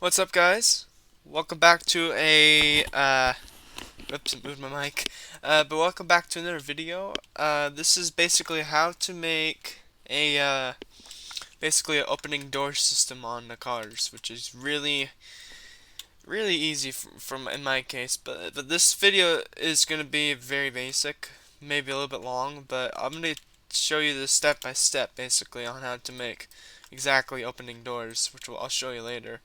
What's up, guys? Welcome back to oops, I moved my mic. But welcome back to another video. This is basically how to make basically an opening door system on the cars, which is really easy from in my case. But this video is gonna be very basic, maybe a little bit long, but I'm gonna show you the step by step, basically, on how to make exactly opening doors, which I'll show you later.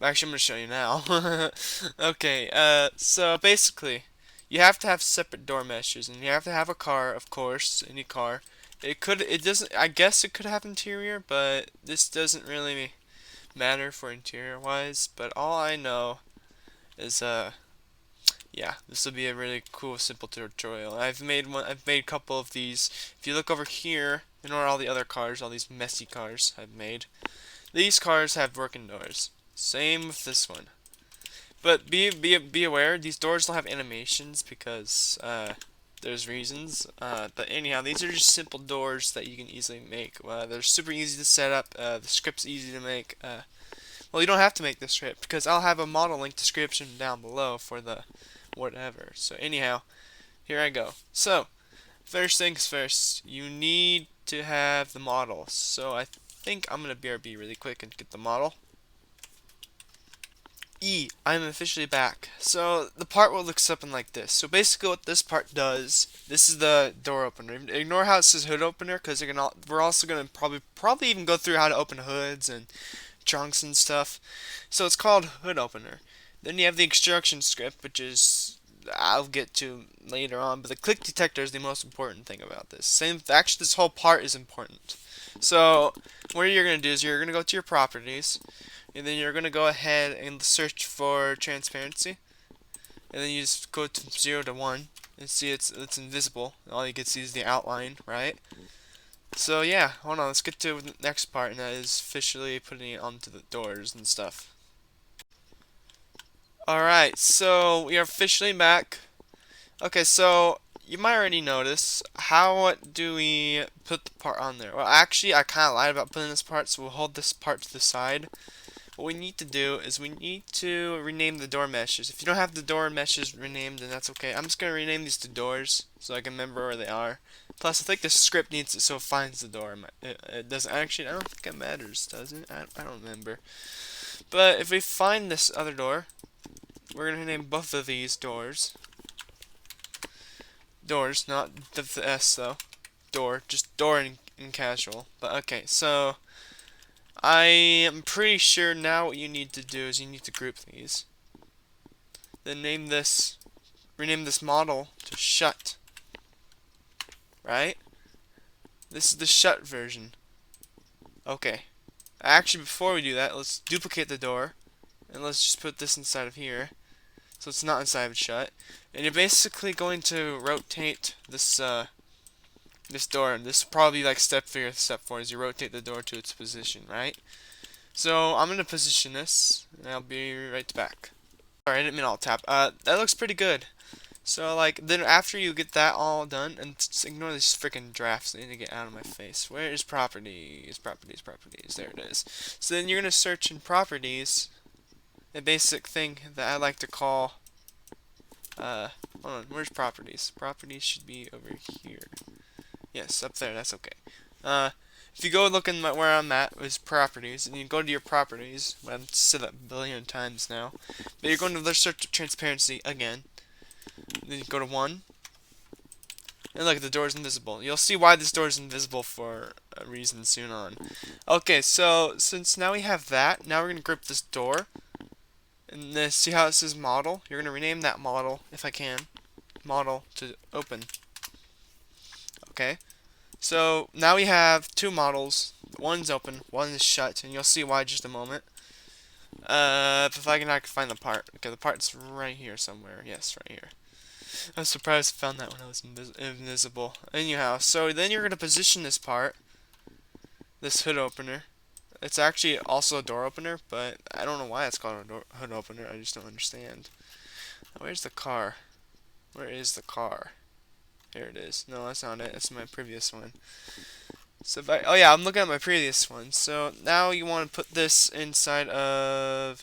Actually, I'm gonna show you now. Okay, so basically, you have to have separate door meshes, and you have to have a car, of course, any car. It doesn't, I guess it could have interior, but this doesn't really matter for interior wise. But all I know is, yeah, this will be a really cool, simple tutorial. I've made a couple of these. If you look over here, you know all the other cars, all these messy cars I've made. These cars have working doors. Same with this one. But be aware, these doors don't have animations because there's reasons. But anyhow, these are just simple doors that you can easily make. They're super easy to set up. The script's easy to make. Well, you don't have to make the script because I'll have a model link description down below for the whatever. So anyhow, here I go. So first things first, you need to have the model. So I think I'm gonna BRB really quick and get the model. I'm officially back. So the part will look something like this. So basically what this part does, this is the door opener. Ignore how it says hood opener because we're also going to probably even go through how to open hoods and trunks and stuff. So it's called hood opener. Then you have the instruction script, which is I'll get to later on, but the click detector is the most important thing about this. Actually this whole part is important. So what you're going to do is you're going to go to your properties, and then you're gonna go ahead and search for transparency, and then you just go to 0 to 1 and see it's invisible. All you can see is the outline, right? So yeah, hold on, let's get to the next part, and that is officially putting it onto the doors and stuff. Alright, so we are officially back. Okay, so you might already notice, how do we put the part on there? Well, actually, I kind of lied about putting this part, so we'll hold this part to the side. What we need to do is we need to rename the door meshes. If you don't have the door meshes renamed, then that's okay. I'm just going to rename these to doors so I can remember where they are. Plus, I think the script needs it so it finds the door. It doesn't actually, I don't think it matters, does it? I don't remember. But if we find this other door, we're going to name both of these doors. Doors, not the S though. Door, just door in casual. But okay, so I am pretty sure now what you need to do is you need to group these. Then rename this model to shut. Right? This is the shut version. Okay. Actually, before we do that, let's duplicate the door. And let's just put this inside of here. So it's not inside of shut. And you're basically going to rotate this door. And this will probably be like step 3 or step 4 as you rotate the door to its position, right? So I'm going to position this, and I'll be right back. Sorry, I didn't mean alt tab. That looks pretty good. So, like, then after you get that all done, and just ignore these freaking drafts, they need to get out of my face. Where is properties? Properties. There it is. So then you're going to search in properties, a basic thing that I like to call, hold on, where's properties? Properties should be over here. Yes, up there, that's okay. If you go look in where I'm at, is properties, and you go to your properties, I've said that a billion times now, but you're going to search transparency again. Then you go to 1, and look, the door is invisible. You'll see why this door is invisible for a reason soon on. Okay, so since now we have that, now we're going to group this door, and then see how it says model? You're going to rename that model, if I can, model to open. Okay, so now we have two models. One's open, one is shut, and you'll see why in just a moment. If I can find the part. Okay, the part's right here somewhere. Yes, right here. I was surprised I found that when I was invisible. Anyhow, so then you're going to position this part, this hood opener. It's actually also a door opener, but I don't know why it's called a hood opener. I just don't understand. Where's the car? Where is the car? Here it is. No, that's not it. That's my previous one. So oh yeah, I'm looking at my previous one. So now you want to put this inside of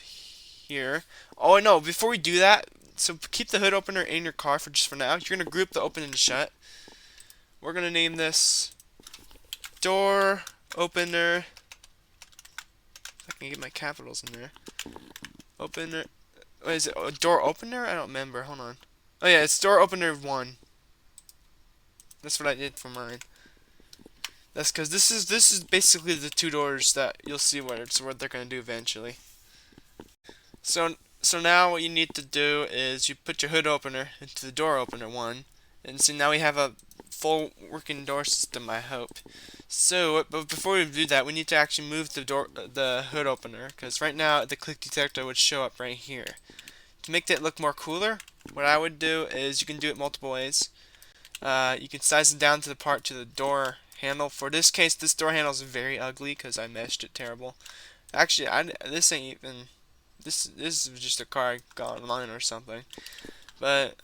here. Oh no, before we do that, so keep the hood opener in your car for just for now. You're gonna group the open and shut. We're gonna name this door opener. If I can get my capitals in there. Opener. What is it? A door opener? I don't remember. Hold on. Oh yeah, it's door opener 1. That's what I did for mine. That's because this is basically the 2 doors that you'll see what they're gonna do eventually. So now what you need to do is you put your hood opener into the door opener 1, and so now we have a full working door system, I hope. So, but before we do that, we need to actually move the hood opener, because right now the click detector would show up right here. To make that look more cooler, what I would do is you can do it multiple ways. You can size it down to the door handle. For this case, this door handle is very ugly because I meshed it terrible. Actually, this ain't even. This is just a car I got online or something. But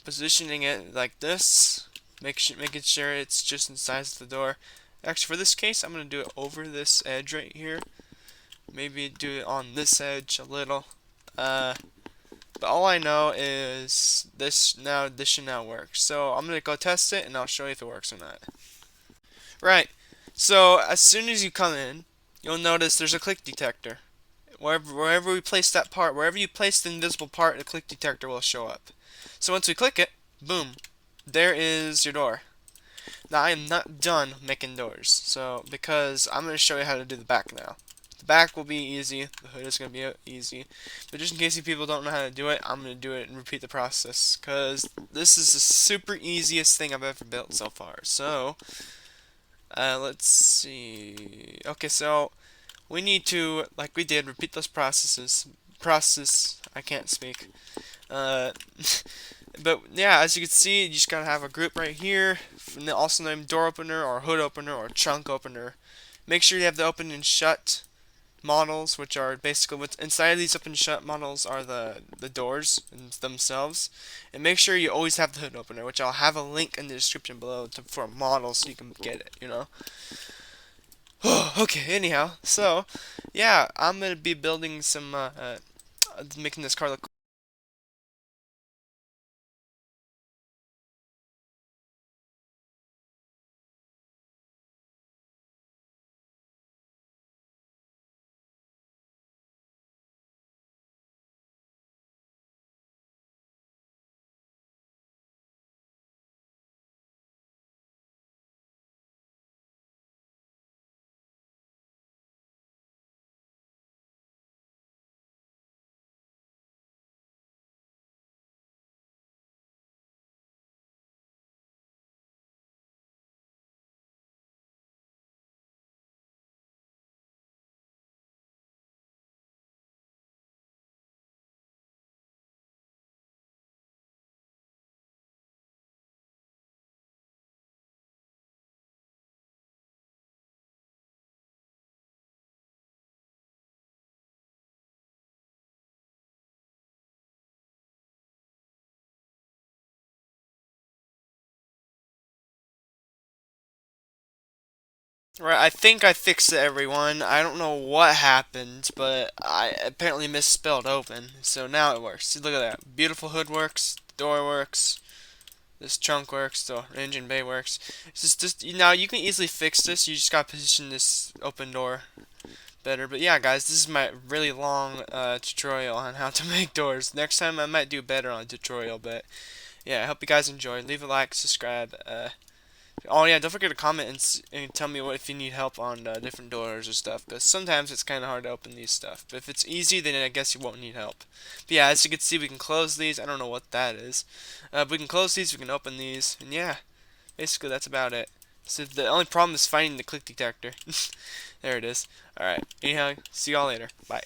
positioning it like this, making sure it's just in size of the door. Actually, for this case, I'm gonna do it over this edge right here. Maybe do it on this edge a little. But all I know is this should now work. So I'm gonna go test it and I'll show you if it works or not. Right. So as soon as you come in, you'll notice there's a click detector. Wherever we place that part, wherever you place the invisible part, the click detector will show up. So once we click it, boom, there is your door. Now I am not done making doors, so because I'm going to show you how to do the back now. The back will be easy, the hood is going to be easy, but just in case you people don't know how to do it, I'm going to do it and repeat the process, because this is the super easiest thing I've ever built so far. So, let's see. Okay, so we need to, like we did, repeat those processes. I can't speak. Uh, but yeah, as you can see, you just gotta have a group right here, also named door opener or hood opener or trunk opener. Make sure you have the open and shut models, which are basically what's inside of these open and shut models are the doors themselves. And make sure you always have the hood opener, which I'll have a link in the description below for a model so you can get it, you know. Okay, anyhow, so yeah, I'm gonna be building some making this car look. Right, I think I fixed it, everyone. I don't know what happened, but I apparently misspelled open. So now it works. See, look at that. Beautiful hood works, door works, this trunk works, the engine bay works. It's just now you can easily fix this. You just gotta position this open door better. But yeah, guys, this is my really long tutorial on how to make doors. Next time I might do better on a tutorial, but yeah, I hope you guys enjoyed. Leave a like, subscribe. Oh yeah, don't forget to comment and tell me if you need help on different doors or stuff. Because sometimes it's kind of hard to open these stuff. But if it's easy, then I guess you won't need help. But yeah, as you can see, we can close these. I don't know what that is. But we can close these, we can open these. And yeah, basically that's about it. So the only problem is finding the click detector. There it is. Alright, anyhow, see y'all later. Bye.